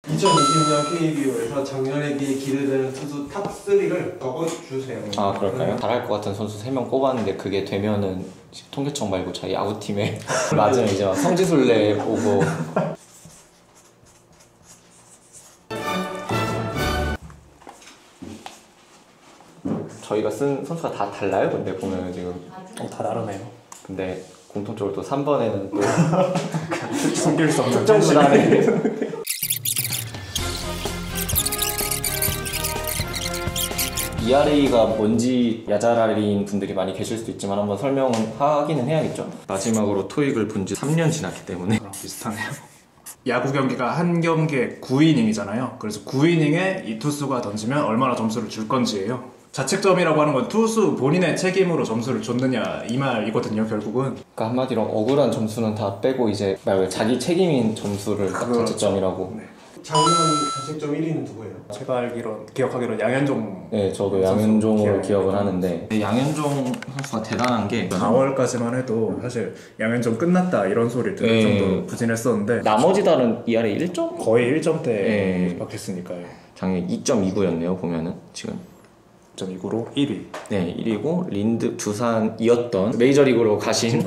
2020년 KBO에서 작년에 비해 기대되는 투수 탑3를 적어주세요. 아 그럴까요? 잘할 것 같은 선수 3명 꼽았는데 그게 되면은 통계청 말고 저희 야구팀에 맞으면 이제 막 성지순례 오고 저희가 쓴 선수가 다 달라요. 근데 보면 지금 다 다르네요. 근데 공통적으로 또 3번에는 또 숨길 수 없는 특정 구단에 ERA가 뭔지 야자라리인 분들이 많이 계실 수도 있지만 한번 설명은 하기는 해야겠죠. 마지막으로 토익을 본 지 3년 지났기 때문에 비슷하네요. 야구 경기가 한 경기에 9이닝이잖아요. 그래서 9이닝에 이 투수가 던지면 얼마나 점수를 줄 건지예요. 자책점이라고 하는 건 투수 본인의 책임으로 점수를 줬느냐 이 말이거든요, 결국은. 그러니까 한마디로 억울한 점수는 다 빼고 이제 말 자기 책임인 점수를 딱 자책점이라고. 네. 작년 자책점 1위는 누구예요? 제가 기억하기로 양현종. 네, 저도 양현종으로 기억을 하는데 양현종 선수가 대단한 게 4월까지만 해도 사실 양현종 끝났다 이런 소리 들을 정도로 부진했었는데 나머지 다른 ERA 1점? 거의 1점대 박했으니까요. 작년 2.29였네요 보면은 지금 2.29로 1위. 네 1위고 린드 두산이었던 메이저리그로 가신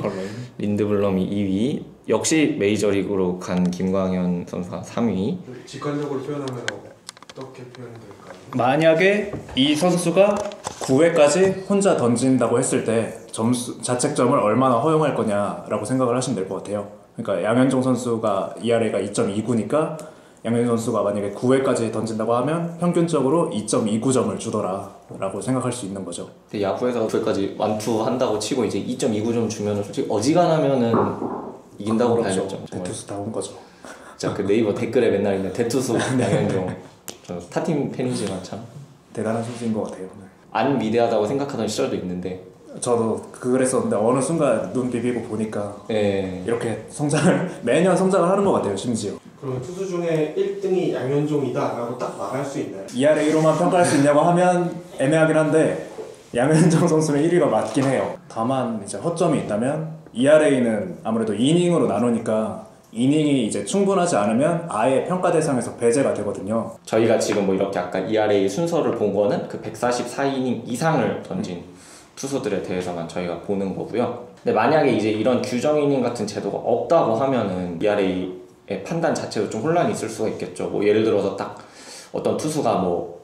린드블럼이 2위 역시 메이저리그로 간 김광현 선수가 3위. 직관적으로 표현하면 어떻게 표현될까요? 만약에 이 선수가 9회까지 혼자 던진다고 했을 때 자책점을 얼마나 허용할 거냐라고 생각을 하시면 될 것 같아요. 그러니까 양현종 선수가 ERA가 2.29니까 양현종 선수가 만약에 9회까지 던진다고 하면 평균적으로 2.29점을 주더라 라고 생각할 수 있는 거죠. 근데 야구에서 9회까지 완투한다고 치고 이제 2.29점 주면은 솔직히 어지간하면은 이긴다고 봐야겠죠. 대투수 다운 거죠. 진짜 그 네이버 댓글에 맨날 있는 대투수 양현종. 저 타팀 팬이지만 참 대단한 선수인 것 같아요. 안 위대하다고 생각하던 시절도 있는데 저도 그랬었는데 어느 순간 눈 비비고 보니까 이렇게 매년 성장을 하는 것 같아요. 심지어. 그럼 투수 중에 1등이 양현종이다 라고 딱 말할 수 있나요? ERA로만 평가할 수 있냐고 하면 애매하긴 한데 양현종 선수는 1위가 맞긴 해요. 다만 이제 허점이 있다면 ERA는 아무래도 이닝으로 나누니까 이닝이 이제 충분하지 않으면 아예 평가 대상에서 배제가 되거든요. 저희가 지금 뭐 이렇게 아까 ERA 순서를 본 거는 그 144이닝 이상을 던진 투수들에 대해서만 저희가 보는 거고요. 근데 만약에 이제 이런 규정 이닝 같은 제도가 없다고 하면은 ERA의 판단 자체도 좀 혼란이 있을 수가 있겠죠. 뭐 예를 들어서 딱 어떤 투수가 뭐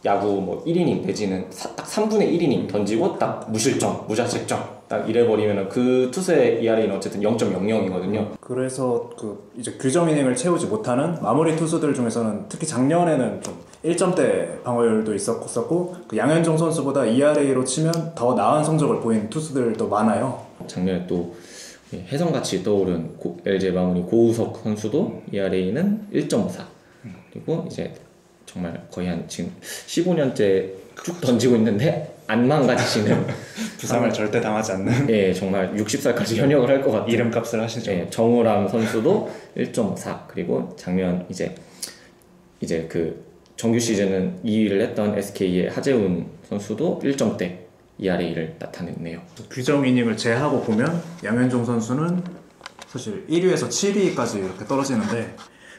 야구 뭐 1이닝 내지는 딱 3분의 1이닝 던지고 딱 무실점, 무자책점 딱 이래버리면은 그 투수의 ERA는 어쨌든 0.00이거든요. 그래서 그 이제 규정 이닝을 채우지 못하는 마무리 투수들 중에서는 특히 작년에는 좀 1점대 방어율도 있었고 그 양현종 선수보다 ERA로 치면 더 나은 성적을 보인 투수들도 많아요. 작년에 또 혜성같이 떠오른 LG 마무리 고우석 선수도 ERA는 1.54 그리고 이제 정말 거의 한 지금 15년째 쭉 던지고 있는데 안 망가지시는 부상을 절대 당하지 않는 예 정말 60살까지 현역을 할 것 같은 이름값을 하시죠. 예, 정우람 선수도 1.54 그리고 작년 이제 그 정규 시즌은 2위를 했던 SK의 하재훈 선수도 1점대 ERA를 나타냈네요. 규정 이닝을 제하고 보면 양현종 선수는 사실 1위에서 7위까지 이렇게 떨어지는데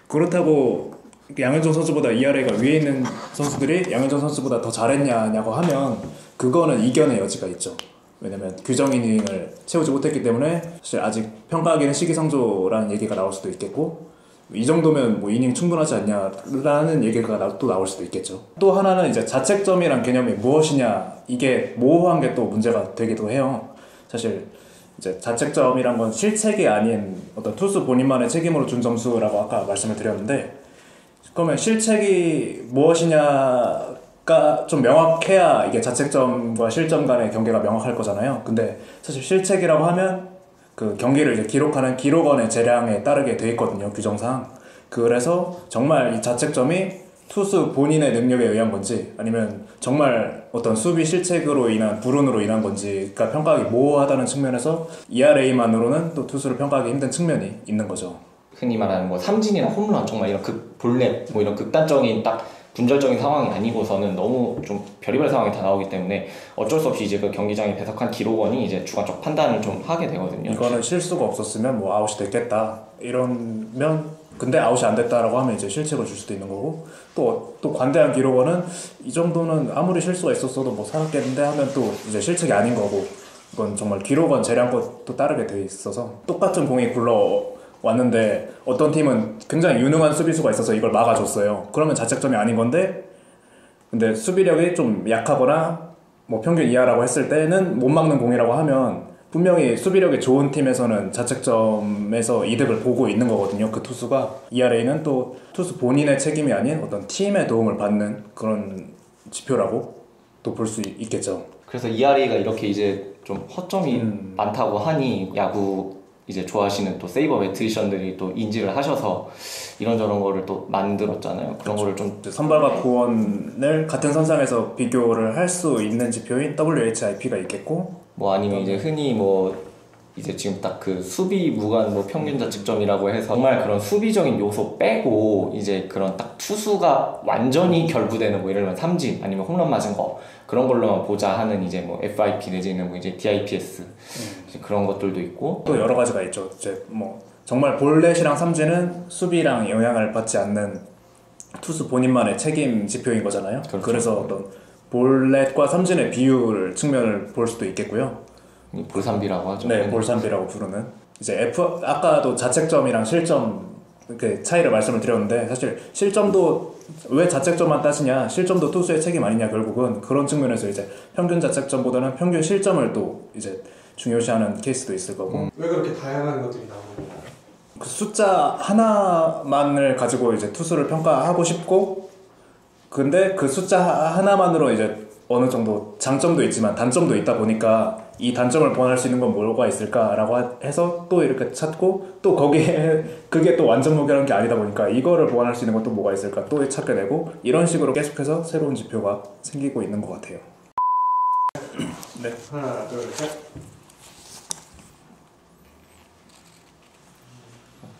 그렇다고 양현종 선수보다 ERA가 위에 있는 선수들이 양현종 선수보다 더 잘했냐고 하면 그거는 이견의 여지가 있죠. 왜냐면 규정 이닝을 채우지 못했기 때문에 사실 아직 평가하기는 시기상조라는 얘기가 나올 수도 있겠고 이 정도면 뭐 이닝 충분하지 않냐라는 얘기가 또 나올 수도 있겠죠. 또 하나는 이제 자책점이란 개념이 무엇이냐 이게 모호한 게 또 문제가 되기도 해요. 사실 이제 자책점이란 건 실책이 아닌 어떤 투수 본인만의 책임으로 준 점수라고 아까 말씀을 드렸는데 그러면 실책이 무엇이냐가 좀 명확해야 이게 자책점과 실점 간의 경계가 명확할 거잖아요. 근데 사실 실책이라고 하면 그 경기를 이제 기록하는 기록원의 재량에 따르게 돼 있거든요, 규정상. 그래서 정말 이 자책점이 투수 본인의 능력에 의한 건지 아니면 정말 어떤 수비 실책으로 인한 불운으로 인한 건지가 평가하기 모호하다는 측면에서 ERA만으로는 또 투수를 평가하기 힘든 측면이 있는 거죠. 흔히 말하는 뭐 삼진이나 홈런 정말 이런 볼넷 뭐 이런 극단적인 딱 분절적인 상황이 아니고서는 너무 좀 별의별 상황이 다 나오기 때문에 어쩔 수 없이 이제 그 경기장에 배석한 기록원이 이제 주관적 판단을 좀 하게 되거든요. 이거는 실수가 없었으면 뭐 아웃이 됐겠다 이러면 근데 아웃이 안 됐다라고 하면 이제 실책을 줄 수도 있는 거고 또 관대한 기록원은 이 정도는 아무리 실수가 있었어도 뭐 살았겠는데 하면 또 이제 실책이 아닌 거고 이건 정말 기록원 재량껏 또 따르게 돼 있어서 똑같은 공이 굴러왔는데 어떤 팀은 굉장히 유능한 수비수가 있어서 이걸 막아줬어요. 그러면 자책점이 아닌 건데 근데 수비력이 좀 약하거나 뭐 평균 이하라고 했을 때는 못 막는 공이라고 하면 분명히 수비력이 좋은 팀에서는 자책점에서 이득을 보고 있는 거거든요. 그 투수가. ERA는 또 투수 본인의 책임이 아닌 어떤 팀의 도움을 받는 그런 지표라고 또 볼 수 있겠죠. 그래서 ERA가 이렇게 이제 좀 허점이 많다고 하니 야구 이제 좋아하시는 또 세이버 매트리션들이 또 인지를 하셔서 이런저런 거를 또 만들었잖아요. 그런 거를 좀 선발과 구원을 같은 선상에서 비교를 할 수 있는 지표인 WHIP가 있겠고 뭐 아니면 이제 흔히 뭐 이제 지금 딱 그 수비 무관 뭐 평균 자책점이라고 해서 정말 그런 수비적인 요소 빼고 이제 그런 딱 투수가 완전히 결부되는 뭐 예를 들면 삼진 아니면 홈런 맞은 거 그런 걸로만 보자 하는 이제 뭐 FIP 내지는 뭐 이제 DIPS 이제 그런 것들도 있고 또 여러 가지가 있죠. 이제 뭐 정말 볼넷이랑 삼진은 수비랑 영향을 받지 않는 투수 본인만의 책임 지표인 거잖아요. 그렇죠. 그래서 어떤 볼넷과 삼진의 비율 측면을 볼 수도 있겠고요. 볼삼비라고 하죠. 네, 볼삼비라고 부르는 이제 아까도 자책점이랑 실점 그 차이를 말씀을 드렸는데 사실 실점도 왜 자책점만 따지냐 실점도 투수의 책임 아니냐 결국은 그런 측면에서 이제 평균 자책점보다는 평균 실점을 또 이제 중요시하는 케이스도 있을 거고 왜 그렇게 다양한 것들이 나오는 거예요? 그 숫자 하나만을 가지고 이제 투수를 평가하고 싶고 근데 그 숫자 하나만으로 이제 어느 정도 장점도 있지만 단점도 있다 보니까 이 단점을 보완할 수 있는 건 뭐가 있을까라고 해서 또 이렇게 찾고 또 거기에 그게 또 완전 무결한 게 아니다 보니까 이거를 보완할 수 있는 건 또 뭐가 있을까 또 찾게 되고 이런 식으로 계속해서 새로운 지표가 생기고 있는 것 같아요. 네. 하나, 둘, 셋.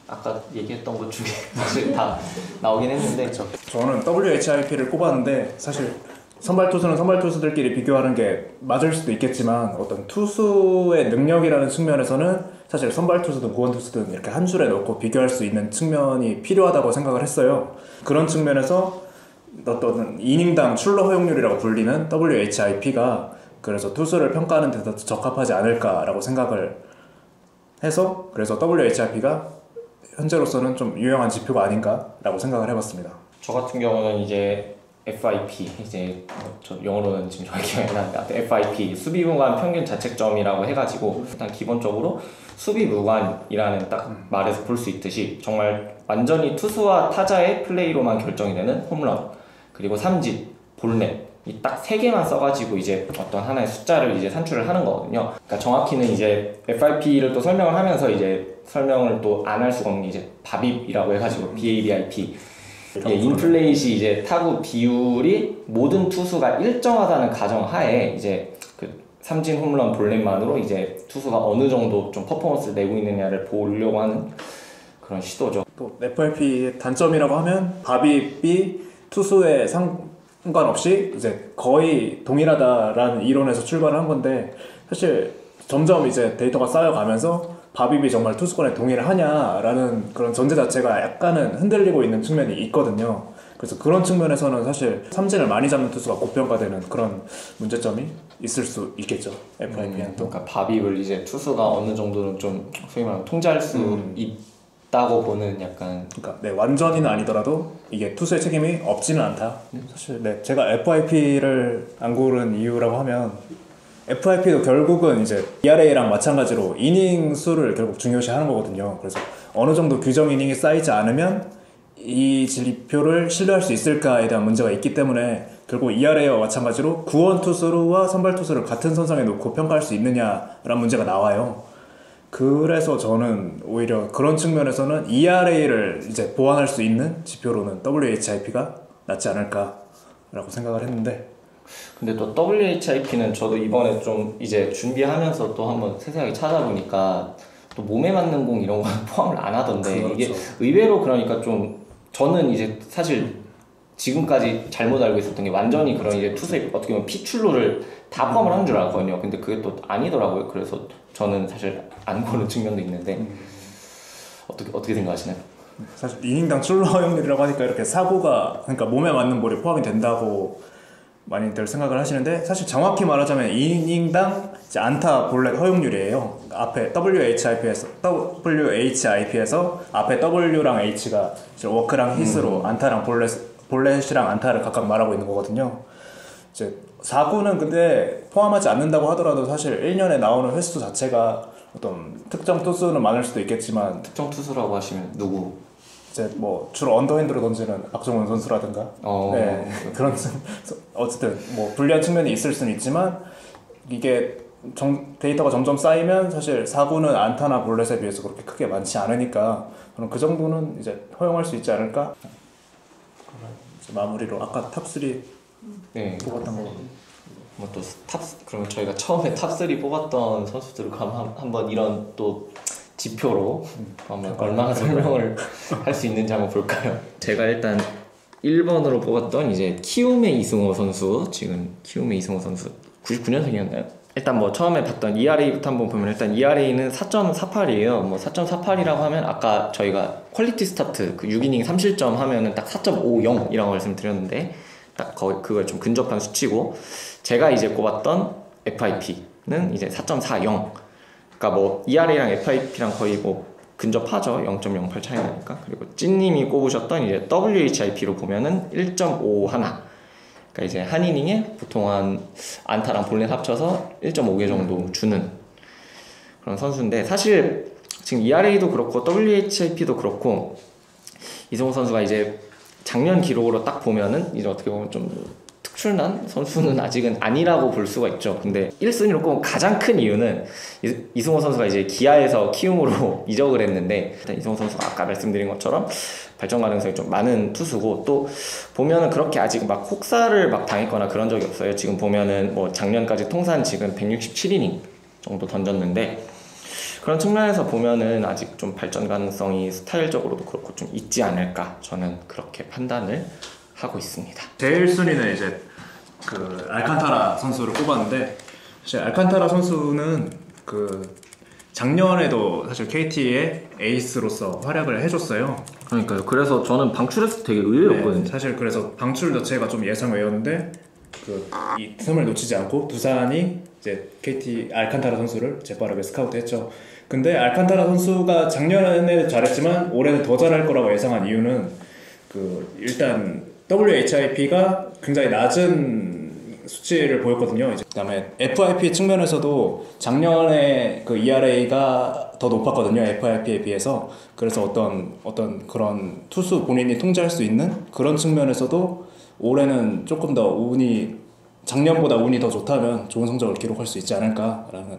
아까 얘기했던 것 중에 사실 다 나오긴 했는데 저는 WHIP를 꼽았는데 사실 선발 투수는 선발 투수들끼리 비교하는 게 맞을 수도 있겠지만 어떤 투수의 능력이라는 측면에서는 사실 선발 투수든 구원 투수든 이렇게 한 줄에 넣고 비교할 수 있는 측면이 필요하다고 생각을 했어요. 그런 측면에서 어떤 이닝당 출루 허용률이라고 불리는 WHIP가 그래서 투수를 평가하는 데도 적합하지 않을까라고 생각을 해서 그래서 WHIP가 현재로서는 좀 유용한 지표가 아닌가라고 생각을 해봤습니다. 저 같은 경우는 이제 FIP 이제 저 영어로는 지금 정확히 기억이 안 나는데 FIP 수비 무관 평균 자책점이라고 해가지고 일단 기본적으로 수비 무관이라는 딱 말에서 볼 수 있듯이 정말 완전히 투수와 타자의 플레이로만 결정이 되는 홈런 그리고 삼진, 볼넷 이 딱 세 개만 써가지고 이제 어떤 하나의 숫자를 이제 산출을 하는 거거든요. 그러니까 정확히는 이제 FIP를 또 설명을 하면서 이제 설명을 또 안 할 수가 없는 게 이제 BABIP이라고 해가지고 BABIP 예, 인플레이시 이제 타구 비율이 모든 투수가 일정하다는 가정하에 이제 그 삼진 홈런 볼넷만으로 이제 투수가 어느 정도 좀 퍼포먼스를 내고 있느냐를 보려고 하는 그런 시도죠. 또 FIP의 단점이라고 하면 바비비 투수의 상관없이 이제 거의 동일하다라는 이론에서 출발을 한 건데 사실 점점 이제 데이터가 쌓여가면서 바비비 정말 투수권에 동의를 하냐라는 그런 전제 자체가 약간은 흔들리고 있는 측면이 있거든요. 그래서 그런 측면에서는 사실 삼진을 많이 잡는 투수가 고평가되는 그런 문제점이 있을 수 있겠죠. FIP는 또. 그러니까 바비를 이제 투수가 어느 정도는 좀 소위 말하면 통제할 수 있다고 보는 약간 그러니까 네, 완전히는 아니더라도 이게 투수의 책임이 없지는 않다. 사실 네, 제가 FIP를 안 고른 이유라고 하면 FIP도 결국은 이제 ERA랑 마찬가지로 이닝 수를 결국 중요시하는 거거든요. 그래서 어느 정도 규정 이닝이 쌓이지 않으면 이 지표를 신뢰할 수 있을까에 대한 문제가 있기 때문에 결국 ERA와 마찬가지로 구원 투수와 선발 투수를 같은 선상에 놓고 평가할 수 있느냐라는 문제가 나와요. 그래서 저는 오히려 그런 측면에서는 ERA를 이제 보완할 수 있는 지표로는 WHIP가 낫지 않을까라고 생각을 했는데 근데 또 WHIP는 저도 이번에 좀 이제 준비하면서 또 한번 세세하게 찾아보니까 또 몸에 맞는 공 이런 건 포함을 안 하던데 그렇죠. 이게 의외로 그러니까 좀 저는 이제 사실 지금까지 잘못 알고 있었던 게 완전히 그런 이제 투수의 어떻게 보면 피출루를 다 포함을 한 줄 알았거든요. 근데 그게 또 아니더라고요. 그래서 저는 사실 안 보는 측면도 있는데 어떻게 생각하시나요? 사실 이닝당 출루 허용률이라고 하니까 이렇게 사구가 그러니까 몸에 맞는 볼이 포함이 된다고 많이들 생각을 하시는데 사실 정확히 말하자면 이닝당 이제 안타 볼넷 허용률이에요. 앞에 WHIP에서 앞에 W랑 H가 이제 워크랑 히스로 안타랑 볼넷이랑 안타를 각각 말하고 있는 거거든요. 이제 4구는 근데 포함하지 않는다고 하더라도 사실 1년에 나오는 횟수 자체가 어떤 특정 투수는 많을 수도 있겠지만 특정 투수라고 하시면 누구? 이제 뭐 주로 언더핸드로 던지는 박정훈 선수라든가 네, 그런 어쨌든 뭐 불리한 측면이 있을 수는 있지만 이게 데이터가 점점 쌓이면 사실 4구는 안타나 볼넷에 비해서 그렇게 크게 많지 않으니까 그럼 그 정도는 이제 허용할 수 있지 않을까? 이제 마무리로 아까 탑3 네. 뽑았던 거 뭐또 그러면 저희가 처음에 탑3 뽑았던 선수들을 한번 이런 또 지표로 한번 얼마나 설명을 할 수 있는지 한번 볼까요? 제가 일단 1번으로 뽑았던 이제 키움의 이승호 선수, 지금 키움의 이승호 선수 99년생이었나요? 일단 뭐 처음에 봤던 ERA부터 한번 보면 일단 ERA는 4.48이에요. 뭐 4.48이라고 하면 아까 저희가 퀄리티 스타트 그 6이닝 3실점 하면은 딱 4.50이라고 말씀드렸는데 딱 그거에 좀 근접한 수치고, 제가 이제 꼽았던 FIP는 이제 4.40. 그러니까 뭐 ERA랑 FIP랑 거의 뭐 근접하죠. 0.08 차이 나니까. 그리고 찐님이 꼽으셨던 이제 WHIP로 보면은 1.51. 그러니까 이제 한 이닝에 보통 한 안타랑 볼넷 합쳐서 1.5개 정도 주는 그런 선수인데, 사실 지금 ERA도 그렇고 WHIP도 그렇고 이승호 선수가 이제 작년 기록으로 딱 보면은 이제 어떻게 보면 좀 특출난 선수는 아직은 아니라고 볼 수가 있죠. 근데 1순위로 꼽은 가장 큰 이유는 이승호 선수가 이제 기아에서 키움으로 이적을 했는데, 일단 이승호 선수가 아까 말씀드린 것처럼 발전 가능성이 좀 많은 투수고, 또 보면은 그렇게 아직 막 혹사를 막 당했거나 그런 적이 없어요. 지금 보면은 뭐 작년까지 통산 지금 167이닝 정도 던졌는데, 그런 측면에서 보면은 아직 좀 발전 가능성이 스타일적으로도 그렇고 좀 있지 않을까, 저는 그렇게 판단을 하고 있습니다. 제일 순위는 이제 그 알칸타라 선수를 꼽았는데, 사실 알칸타라 선수는 그 작년에도 사실 KT의 에이스로서 활약을 해줬어요. 그러니까요. 그래서 저는 방출했을 때 되게 의외였거든요. 네, 사실 그래서 방출 자체가 좀 예상 외였는데 이 틈을 놓치지 않고 두산이 이제 KT 알칸타라 선수를 재빠르게 스카우트했죠. 근데 알칸타라 선수가 작년에 잘했지만 올해는 더 잘할 거라고 예상한 이유는 그 일단 WHIP가 굉장히 낮은 수치를 보였거든요. 이제 그다음에 FIP 측면에서도 작년에 그 ERA가 더 높았거든요. FIP에 비해서. 그래서 어떤 그런 투수 본인이 통제할 수 있는 그런 측면에서도 올해는 조금 더 작년보다 운이 더 좋다면 좋은 성적을 기록할 수 있지 않을까라는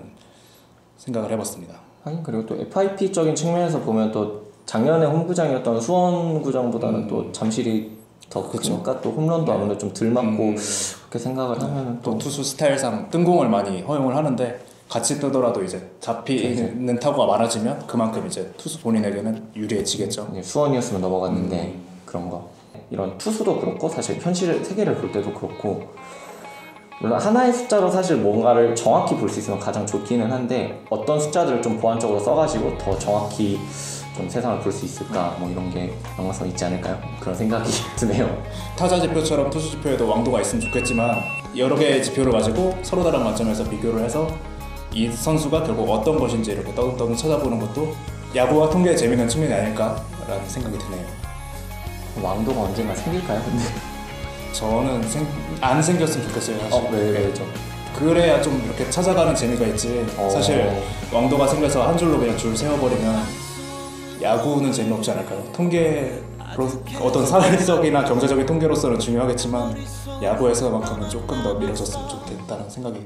생각을 해봤습니다. 아니, 그리고 또 FIP적인 측면에서 보면 또 작년에 홈구장이었던 수원구장보다는 또 잠실이 더 크니까 또 홈런도 아무래도 좀 덜 맞고 그렇게 생각을 하면 또 투수 스타일상 뜬공을 많이 허용을 하는데 같이 뜨더라도 이제 잡히는 타구가 많아지면 그만큼 이제 투수 본인에게는 유리해지겠죠. 수원이었으면 넘어갔는데 그런 거. 이런 투수도 그렇고 사실 현실 세계를 볼 때도 그렇고, 물론 하나의 숫자로 사실 뭔가를 정확히 볼 수 있으면 가장 좋기는 한데, 어떤 숫자들을 좀 보완적으로 써가지고 더 정확히 좀 세상을 볼 수 있을까, 뭐 이런 게 연관성 있지 않을까요? 그런 생각이 드네요. 타자 지표처럼 투수 지표에도 왕도가 있으면 좋겠지만 여러 개의 지표를 가지고 서로 다른 관점에서 비교를 해서 이 선수가 결국 어떤 것인지 이렇게 떠듬떠듬 찾아보는 것도 야구와 통계의 재미있는 측면이 아닐까라는 생각이 드네요. 왕도가 언젠가 생길까요? 근데 저는 안 생겼으면 좋겠어요. 사실. 왜죠? 그래야 좀 이렇게 찾아가는 재미가 있지. 사실 왕도가 생겨서 한 줄로 그냥 줄 세워버리면 야구는 재미없지 않을까요? 어떤 사회적이나 경제적인 통계로서는 중요하겠지만 야구에서만큼은 조금 더 밀어줬으면 좋겠다는 생각이